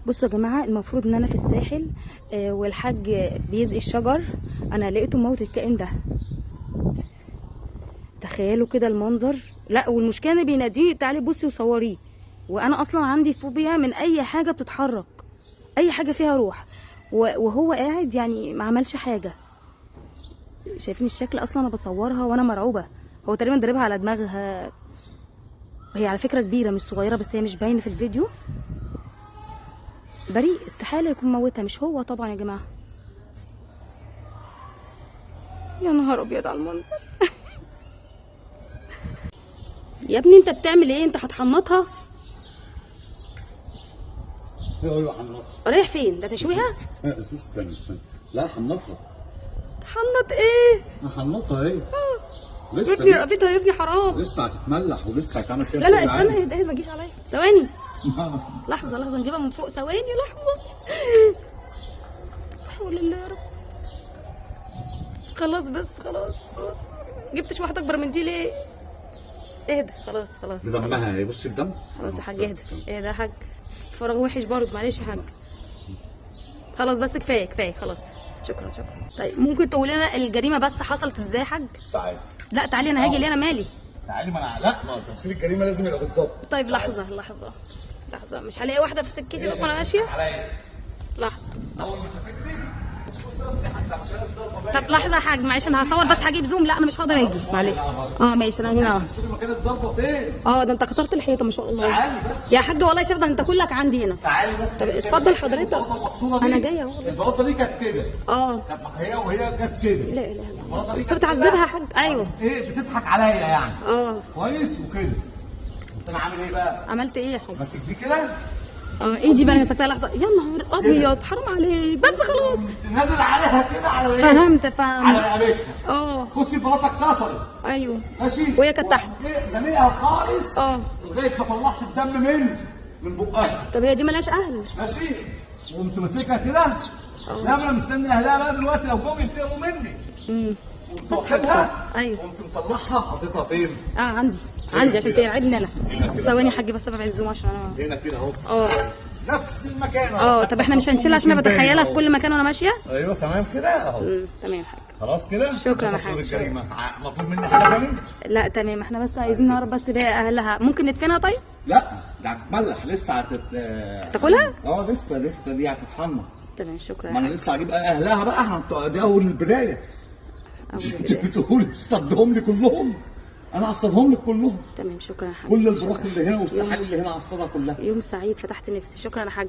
بصوا يا جماعه، المفروض ان انا في الساحل والحاج بيسقي الشجر. انا لقيته موت الكائن ده. تخيلوا كده المنظر. لا، والمشكله ان بيناديه تعالي بصي وصوريه، وانا اصلا عندي فوبيا من اي حاجه بتتحرك، اي حاجه فيها روح. وهو قاعد يعني ما عملش حاجه. شايفين الشكل؟ اصلا انا بصورها وانا مرعوبه. هو تقريبا ضربها على دماغها. هي على فكره كبيره مش صغيره، بس هي مش باينه في الفيديو. بريء، استحاله يكون موتها، مش هو طبعا يا جماعه. يا نهار ابيض على المنظر. يا ابني انت بتعمل ايه؟ انت هتحنطها؟ ايوه حنطها. رايح فين؟ ده تشويها؟ استنى لا حنطها. تحنط ايه؟ حنطها ايه؟ يا ابني رقبتها يا ابني حرام. لسه هتتملح ولسه هتعمل فيها. لا لا استنى، اهدى ما تجيش عليا ثواني. لحظه نجيبها من فوق، ثواني لحظه. لا حول الله يا رب. خلاص بس خلاص. جبتش واحده اكبر من دي ليه؟ اهدى خلاص. دمها ايه؟ بص الدم. خلاص يا حاج اهدى يا حاج. الفراغ وحش برضه، معلش يا حاج. خلاص بس كفايه خلاص. شكرا. طيب ممكن تقول لنا الجريمه بس حصلت ازاي يا حاج؟ تعالي. لا تعالي، انا هاجي ليه؟ انا مالي. تعالي. ما هو تمثيل الجريمه لازم يبقى بالظبط. طيب لحظه مش هلاقي واحده في سكتي وانا ماشيه. لحظه. طب لحظه يا حاج، معلش انا هصور بس هجيب زوم. لا انا مش هقدر اجي، معلش. ماشي انا هنا اهو. شوفي مكان الضربه فين. ده انت كترت الحيطه ما شاء الله. تعالي بس يا حاج والله شايف ده انت كلك عندي هنا. تعالي بس. طب اتفضل حضرتك. انا جايه اهو. البلاطه دي كانت كده. كانت وهي جت كده. لا اله الا الله. انت بتعذبها يا حاج؟ ايوه. ايه بتضحك عليا يعني. كويس وكده. انا عامل ايه بقى؟ عملت ايه يا حاج؟ ماسك دي كده. ايه دي بقى؟ انا مسكتها لحظه. يا نهار ابيض حرام عليك. بس خلاص. نازل عليها كده على فهمت. على رقبتها. بصي البلاطه اتكسرت. ايوه ماشي. وهي كانت تحت. زنقها خالص. لغايه ما طلعت الدم من بقها. طب هي دي ملهاش اهل. ماشي. وقمت ماسكها كده. لا انا مستني اهلها بقى دلوقتي لو جم ينتقموا مني. بس حاجه. ايوه. قمت مطلعها حاططها فين؟ عندي عشان تقعدني انا. ثواني يا حاج بس ابعد الزوم عشان انا هنا كده اهو. نفس المكان طب احنا مش هنشيلها عشان انا بتخيلها في كل مكان وانا ماشيه. ايوه تمام كده اهو. تمام يا حاج. خلاص كده. شكرا يا حاج. الجريمه مطلوب مني حاجه ثانيه؟ لا تمام، احنا بس عايزين نعرف بس بقى اهلها. ممكن ندفنها طيب؟ لا ده هتتملح لسه تاكلها؟ لسه دي هتتحمر. تمام شكرا. ما انا لسه هجيب اهلها بقى. احنا دي اول البدايه. انت بتقولي اصطادهم لي كلهم. انا اصطادهم لك كلهم. تمام شكرا يا حاج. كل البراس اللي هنا والسحاب اللي هنا اصطادها كلها. يوم سعيد، فتحت نفسي. شكرا يا حاج.